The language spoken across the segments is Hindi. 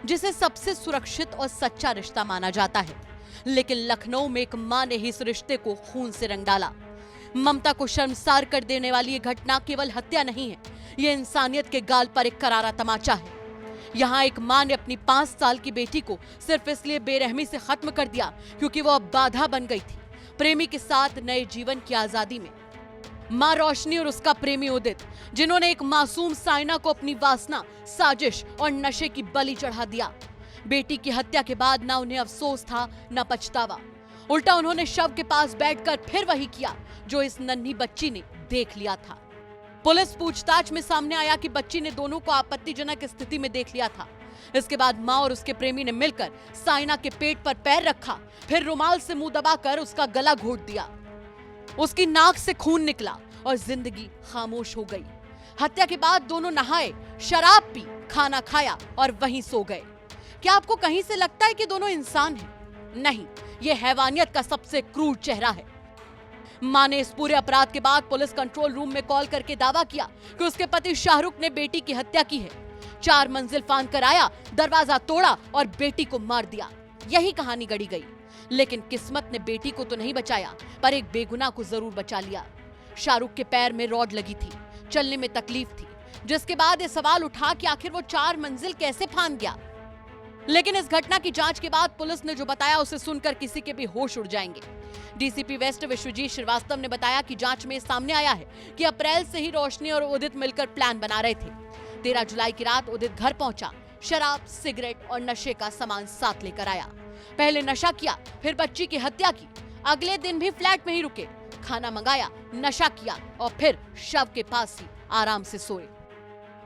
जिसे सबसे सुरक्षित और सच्चा रिश्ता माना जाता है। लेकिन लखनऊ में एक मां ने ही इस रिश्ते को खून से रंग डाला। ममता को शर्मसार कर देने वाली ये घटना केवल हत्या नहीं है, ये इंसानियत के गाल पर एक करारा तमाचा है। यहाँ एक मां ने अपनी 5 साल की बेटी को सिर्फ इसलिए बेरहमी से खत्म कर दिया क्योंकि वो अब बाधा बन गई थी प्रेमी के साथ नए जीवन की आजादी में। मां रोशनी और उसका प्रेमी उदित, जिन्होंने एक मासूम साइना को अपनी वासना, साजिश और नशे की बलि चढ़ा दिया। बेटी की हत्या के बाद ना उन्हें अफसोस था न पछतावा, उल्टा उन्होंने शव के पास बैठकर फिर वही किया जो इस नन्ही बच्ची ने देख लिया था। पुलिस पूछताछ में सामने आया कि बच्ची ने दोनों को आपत्तिजनक स्थिति में देख लिया था। इसके बाद मां और उसके प्रेमी ने मिलकर साइना के पेट पर पैर रखा, फिर रुमाल से मुंह दबाकर उसका गला घोट दिया। उसकी नाक से खून निकला और जिंदगी खामोश हो गई। हत्या के बाद दोनों नहाए, शराब पी, खाना खाया और वहीं सो गए। क्या आपको कहीं से लगता है कि दोनों इंसान हैं? नहीं, ये हैवानियत का सबसे क्रूर चेहरा है। मां ने इस पूरे अपराध के बाद पुलिस कंट्रोल रूम में कॉल करके दावा किया कि उसके पति शाहरुख ने बेटी की हत्या की है। 4 मंजिल फांद कर आया, दरवाजा तोड़ा और बेटी को मार दिया। यही कहानी गढ़ी गई। लेकिन किस्मत ने बेटी को तो नहीं बचाया, पर एक बेगुनाह को जरूर बचा लिया। शाहरुख के पैर में रॉड लगी थी, चलने में तकलीफ थी, जिसके बाद ये सवाल उठा कि आखिर वो 4 मंजिल कैसे फांद गया। लेकिन इस घटना की जांच के बाद पुलिस ने जो बताया उसे सुनकर किसी के भी होश उड़ जाएंगे। डीसीपी वेस्ट विश्वजीत श्रीवास्तव ने बताया कि जांच में सामने आया है कि अप्रैल से ही रोशनी और उदित मिलकर प्लान बना रहे थे। 13 जुलाई की रात उदित घर पहुंचा, शराब, सिगरेट और नशे का सामान साथ लेकर आया। पहले नशा किया, फिर बच्ची की हत्या की। अगले दिन भी फ्लैट में ही रुके, खाना मंगाया, नशा किया और फिर शव के पास ही आराम से सोए।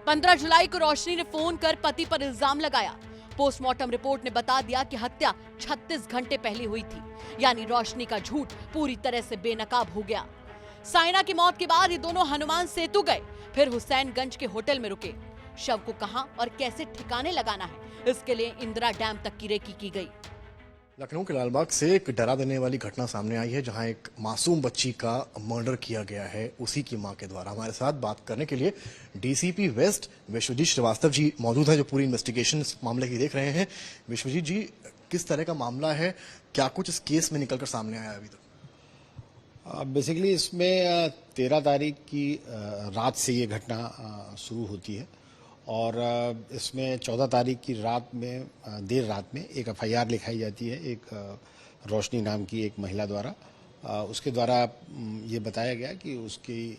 15 जुलाई को रोशनी ने फोन कर पति पर इल्जाम लगाया। पोस्टमार्टम रिपोर्ट ने बता दिया कि हत्या 36 घंटे पहले हुई थी, यानी रोशनी का झूठ पूरी तरह से बेनकाब हो गया। साइना की मौत के बाद ये दोनों हनुमान सेतु गए, फिर हुसैनगंज के होटल में रुके। शव को कहां और कैसे ठिकाने लगाना है, इसके लिए इंदिरा डैम तक की रेकी की गई। लखनऊ के लालबाग से एक डरा देने वाली घटना सामने आई है, जहां एक मासूम बच्ची का मर्डर किया गया है उसी की मां के द्वारा। हमारे साथ बात करने के लिए डीसीपी वेस्ट विश्वजीत श्रीवास्तव जी मौजूद हैं, जो पूरी इन्वेस्टिगेशन इस मामले की देख रहे हैं। विश्वजीत जी, किस तरह का मामला है, क्या कुछ इस केस में निकलकर सामने आया अभी तक? बेसिकली इसमें 13 तारीख की रात से ये घटना शुरू होती है और इसमें 14 तारीख की रात में, देर रात में एक एफआईआर लिखाई जाती है एक रोशनी नाम की एक महिला द्वारा। उसके द्वारा ये बताया गया कि उसकी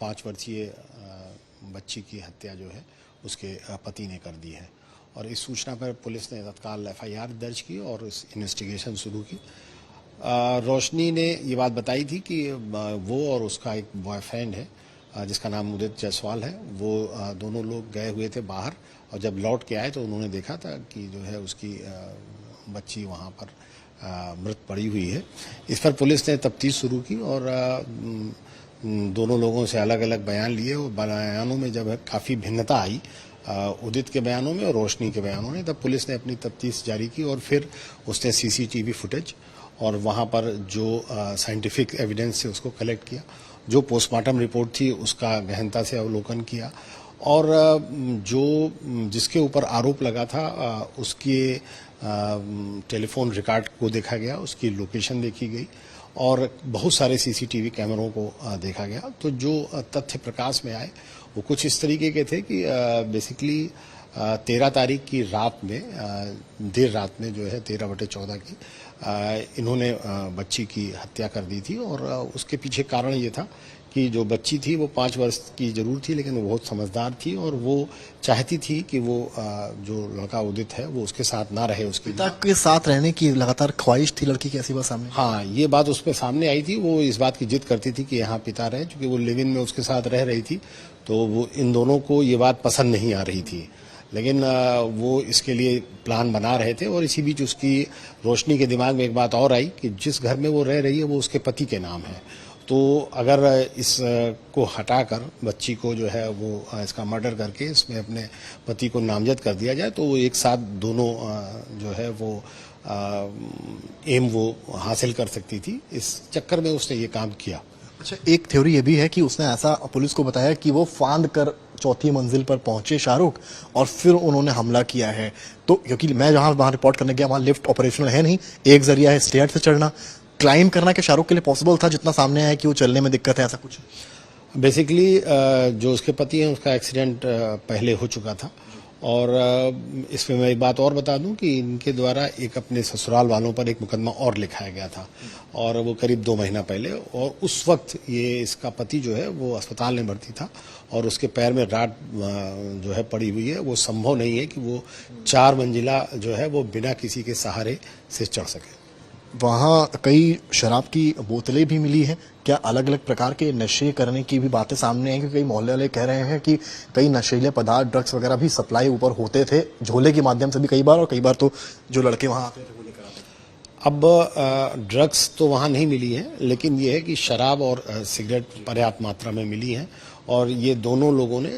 5 वर्षीय बच्ची की हत्या जो है उसके पति ने कर दी है। और इस सूचना पर पुलिस ने तत्काल एफआईआर दर्ज की और इस इन्वेस्टिगेशन शुरू की। रोशनी ने ये बात बताई थी कि वो और उसका एक बॉयफ्रेंड है जिसका नाम उदित जायसवाल है, वो दोनों लोग गए हुए थे बाहर और जब लौट के आए तो उन्होंने देखा था कि जो है उसकी बच्ची वहाँ पर मृत पड़ी हुई है। इस पर पुलिस ने तफ्तीश शुरू की और दोनों लोगों से अलग अलग बयान लिए और बयानों में जब काफ़ी भिन्नता आई उदित के बयानों में और रोशनी के बयानों में, तब पुलिस ने अपनी तफ्तीश जारी की और फिर उसने सीसीटीवी फुटेज और वहाँ पर जो साइंटिफिक एविडेंस से उसको कलेक्ट किया, जो पोस्टमार्टम रिपोर्ट थी उसका गहनता से अवलोकन किया और जो जिसके ऊपर आरोप लगा था उसके टेलीफोन रिकॉर्ड को देखा गया, उसकी लोकेशन देखी गई और बहुत सारे सीसीटीवी कैमरों को देखा गया। तो जो तथ्य प्रकाश में आए वो कुछ इस तरीके के थे कि बेसिकली 13 तारीख की रात में, देर रात में जो है 13/14 की, इन्होंने बच्ची की हत्या कर दी थी और उसके पीछे कारण ये था कि जो बच्ची थी वो 5 वर्ष की जरूर थी, लेकिन वो बहुत समझदार थी और वो चाहती थी कि वो जो लड़का उदित है वो उसके साथ ना रहे। उसके पिता के साथ रहने की लगातार ख्वाहिश थी लड़की की, ऐसी बात सामने? हाँ, ये बात उस पर सामने आई थी। वो इस बात की जिद करती थी कि यहाँ पिता रहे, क्योंकि वो लिव इन में उसके साथ रह रही थी, तो वो इन दोनों को ये बात पसंद नहीं आ रही थी। लेकिन वो इसके लिए प्लान बना रहे थे और इसी बीच उसकी रोशनी के दिमाग में एक बात और आई कि जिस घर में वो रह रही है वो उसके पति के नाम है, तो अगर इसको हटाकर बच्ची को जो है वो इसका मर्डर करके इसमें अपने पति को नामजद कर दिया जाए तो वो एक साथ दोनों जो है वो एम वो हासिल कर सकती थी। इस चक्कर में उसने ये काम किया। अच्छा, एक थ्योरी ये भी है कि उसने ऐसा पुलिस को बताया कि वो फांद कर चौथी मंजिल पर पहुंचे शाहरुख और फिर उन्होंने हमला किया है। तो क्योंकि मैं जहां वहां रिपोर्ट करने गया, वहां लिफ्ट ऑपरेशनल है नहीं, एक जरिया है स्टेयर से चढ़ना, क्लाइम करना कि शाहरुख के लिए पॉसिबल था, जितना सामने आया कि वो चलने में दिक्कत है, ऐसा कुछ? बेसिकली जो उसके पति हैं उसका एक्सीडेंट पहले हो चुका था। और इसमें मैं एक बात और बता दूं कि इनके द्वारा एक अपने ससुराल वालों पर एक मुकदमा और लिखाया गया था, और वो करीब 2 महीना पहले। और उस वक्त ये इसका पति जो है वो अस्पताल में भर्ती था और उसके पैर में राड जो है पड़ी हुई है। वो संभव नहीं है कि वो 4 मंजिला जो है वो बिना किसी के सहारे से चढ़ सके। वहाँ कई शराब की बोतलें भी मिली हैं। क्या अलग अलग प्रकार के नशे करने की भी बातें सामने आई? क्योंकि कई मोहल्ले वाले कह रहे हैं कि कई नशीले पदार्थ, ड्रग्स वगैरह भी सप्लाई ऊपर होते थे, झोले के माध्यम से भी कई बार, और कई बार तो जो लड़के वहाँ आते थे वो लेकर आते थे। अब ड्रग्स तो वहाँ नहीं मिली है, लेकिन ये है कि शराब और सिगरेट पर्याप्त मात्रा में मिली है। और ये दोनों लोगों ने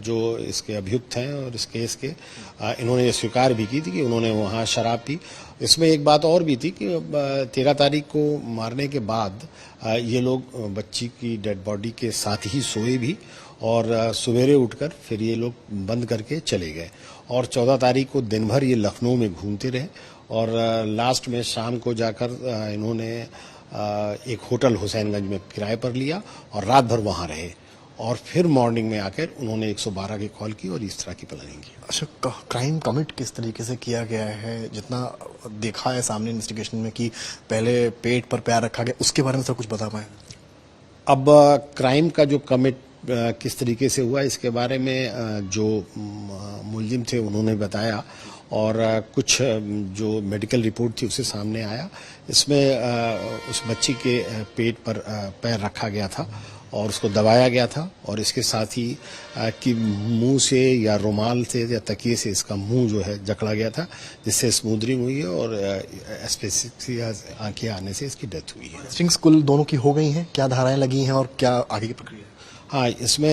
जो इसके अभियुक्त हैं और इस केस के, इन्होंने ये स्वीकार भी की थी कि उन्होंने वहाँ शराब पी। इसमें एक बात और भी थी कि 13 तारीख को मारने के बाद ये लोग बच्ची की डेड बॉडी के साथ ही सोए भी, और सवेरे उठकर फिर ये लोग बंद करके चले गए। और 14 तारीख को दिन भर ये लखनऊ में घूमते रहे, और लास्ट में शाम को जाकर इन्होंने एक होटल हुसैनगंज में किराए पर लिया और रात भर वहाँ रहे, और फिर मॉर्निंग में आकर उन्होंने 112 की कॉल की और इस तरह की प्लानिंग की। अच्छा, क्राइम कमिट किस तरीके से किया गया है? जितना देखा है सामने इन्वेस्टिगेशन में कि पहले पेट पर पैर रखा गया, उसके बारे में सब कुछ बता पाए? अब क्राइम का जो कमिट किस तरीके से हुआ, इसके बारे में जो मुलजिम थे उन्होंने बताया, और कुछ जो मेडिकल रिपोर्ट थी उससे सामने आया। इसमें उस बच्ची के पेट पर पैर रखा गया था और उसको दबाया गया था, और इसके साथ ही कि मुंह से या रुमाल से या तकिए से इसका मुंह जो है जकड़ा गया था, जिससे स्मूदरिंग हुई है और एस्पेक्सिया आंखें आने से इसकी डेथ हुई है। स्टिंग्स कुल दोनों की हो गई हैं? क्या धाराएं लगी हैं और क्या आगे की प्रक्रिया? हाँ, इसमें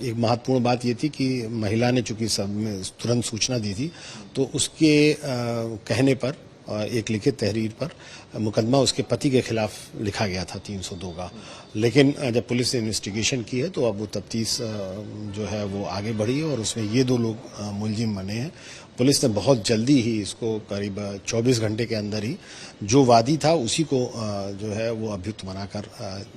एक महत्वपूर्ण बात ये थी कि महिला ने चूंकि सब में तुरंत सूचना दी थी, तो उसके कहने पर एक लिखित तहरीर पर मुकदमा उसके पति के खिलाफ लिखा गया था 302 का। लेकिन जब पुलिस ने इन्वेस्टिगेशन की है तो अब वो तफ्तीश जो है वो आगे बढ़ी है, और उसमें ये 2 लोग मुलजिम बने हैं। पुलिस ने बहुत जल्दी ही इसको करीब 24 घंटे के अंदर ही जो वादी था उसी को जो है वो अभियुक्त बनाकर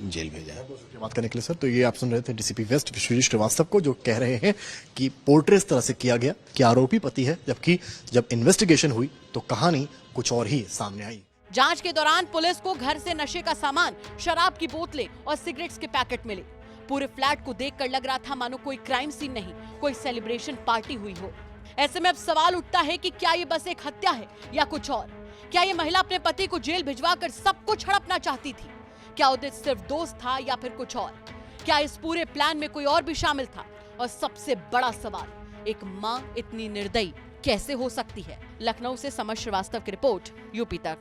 जेल भेजा है। बात करने के लिए सर, तो ये आप सुन रहे थे डीसीपी वेस्ट विश्वजीत श्रीवास्तव को, जो कह रहे हैं कि पोर्ट्रेट इस तरह से किया गया कि आरोपी पति है, जबकि जब इन्वेस्टिगेशन हुई तो कहानी कुछ और ही सामने आई। जांच के दौरान पुलिस को घर से नशे का सामान, शराब की बोतलें और सिगरेट्स के पैकेट मिले। पूरे फ्लैट को देखकर लग रहा था मानो कोई क्राइम सीन नहीं, कोई सेलिब्रेशन पार्टी हुई हो। ऐसे में अब सवाल उठता है कि क्या ये बस एक हत्या है या कुछ और? क्या ये महिला अपने पति को जेल भिजवाकर सब कुछ हड़पना चाहती थी? क्या उदित सिर्फ दोस्त था या फिर कुछ और? क्या इस पूरे प्लान में कोई और भी शामिल था? और सबसे बड़ा सवाल, एक मां इतनी निर्दयी कैसे हो सकती है? लखनऊ से समर श्रीवास्तव की रिपोर्ट, यूपी तक।